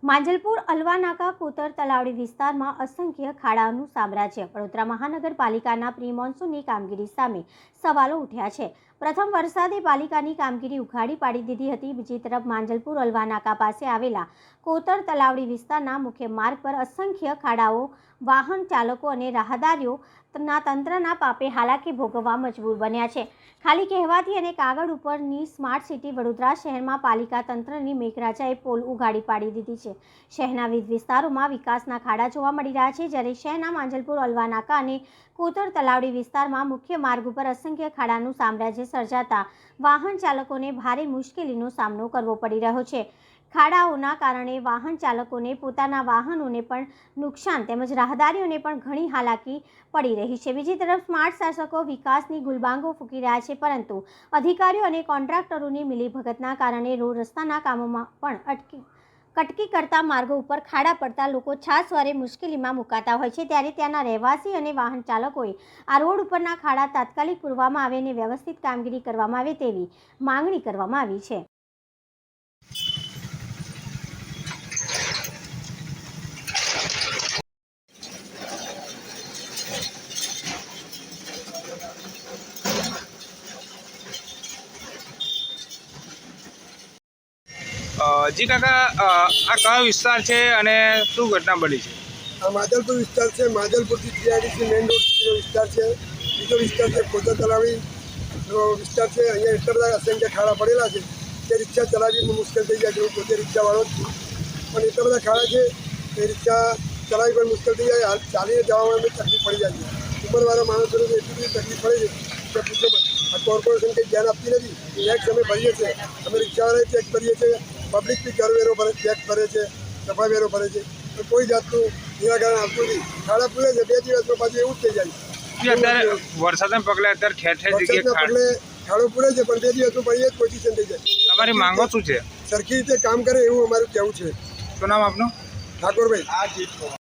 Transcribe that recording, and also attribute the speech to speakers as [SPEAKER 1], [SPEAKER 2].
[SPEAKER 1] માંજલપુર અલવાનાકા કોતર તલાવડી વિસ્તારમાં અસંખ્ય ખાડાઓનું સામ્રાજ્ય। વડોદરા મહાનગરપાલિકાના પ્રી મોન્સૂનની કામગીરી સામે સવાલો ઉઠ્યા છે। પ્રથમ વરસાદે પાલિકાની કામગીરી ઉઘાડી પાડી દીધી હતી। બીજી તરફ માંજલપુર અલવાનાકા પાસે આવેલા કોતર તલાવડી વિસ્તારના મુખ્ય માર્ગ પર અસંખ્ય ખાડાઓ વાહન ચાલકો અને રાહદારીઓ તંત્રના પાપે હાલાકી ભોગવવા મજબૂર બન્યા છે। ખાલી કહેવાથી અને કાગળ ઉપરની સ્માર્ટ સિટી વડોદરા શહેરમાં પાલિકા તંત્રની મેઘરાજાએ પોલ ઉઘાડી પાડી દીધી છે। શહેરના વિવિધ વિસ્તારોમાં વિકાસના ખાડા જોવા મળી રહ્યા છે, જ્યારે શહેરના માંજલપુર અલવાનાકા અને કોતર તલાવડી વિસ્તારમાં મુખ્ય માર્ગ ઉપર અસંખ્ય ખાડાનું સામ્રાજ્ય સર્જાતા વાહન ચાલકોને ભારે મુશ્કેલીનો સામનો કરવો પડી રહ્યો છે। ખાડાઓના કારણે વાહન ચાલકોને પોતાના વાહનોને પણ નુકસાન તેમજ રાહદારીઓને પણ ઘણી હાલાકી પડી રહી છે। બીજી તરફ સ્માર્ટ શાસકો વિકાસની ગુલબાંગો ફૂંકી રહ્યા છે, પરંતુ અધિકારીઓ અને કોન્ટ્રાક્ટરોની મિલીભગતના કારણે રોડ રસ્તાના કામોમાં પણ કટકી કરતા માર્ગો ઉપર ખાડા પડતા લોકો છાસવારે મુશ્કેલીમાં મુકાતા હોય છે। ત્યારે ત્યાંના રહેવાસી અને વાહન ચાલકોએ આ રોડ ઉપરના ખાડા તાત્કાલિક પૂરવામાં આવે અને વ્યવસ્થિત કામગીરી કરવામાં આવે તેવી માંગણી કરવામાં આવી છે।
[SPEAKER 2] જી કાકા, આ કયો વિસ્તાર છે અને શું ઘટના બની છે?
[SPEAKER 3] આ માંજલપુર વિસ્તાર છે। માંજલપુરથી જીઆઈડીસી મેઇન રોડનો વિસ્તાર છે। બીજો વિસ્તાર છે કોતર તલાવડીનો વિસ્તાર છે। અહીંયા એટલા બધા અસંખ્ય ખાડા પડેલા છે કે રિક્ષા ચલાવવી મુશ્કેલ થઈ જાય છે। હું પોતે રિક્ષાવાળો જ છું, પણ એટલા બધા ખાડા છે કે રિક્ષા ચલાવવી પણ મુશ્કેલ થઈ જાય। હાલ ચાલીને જવામાં તકલીફ પડી જાય છે। ઉંમરવાળા માણસોને એટલી બધી તકલીફ પડે છે કે પૂછો પણ। આ કોર્પોરેશન કંઈ ધ્યાન આપતી નથી। ટેક્સ અમે ભરીએ છીએ, અમે રિક્ષાવાળાએ ટેક્સ ભરીએ છીએ, પબ્લિક બી કરવેરો ભરે, ટેક્સ ભરે છે, સફાઈ વેરો ભરે છે, તો કોઈ જાતનું નિરાકરણ આવતું નથી। ખાડા પૂરે છે, 2 દિવસમાં પાછું એવું જ થઈ જાય।
[SPEAKER 2] અત્યારે વરસાદના પગલે અત્યારે ઠેર ઠેર જગ્યાએ
[SPEAKER 3] પગલે ખાડો પૂરે છે, પણ 2 દિવસમાં પછી જ પોઝિશન થઈ જાય।
[SPEAKER 2] તમારી માંગો શું છે?
[SPEAKER 3] સરખી રીતે કામ કરે એવું અમારું કહેવું છે।
[SPEAKER 2] શું નામ આપનું?
[SPEAKER 3] ઠાકોરભાઈ।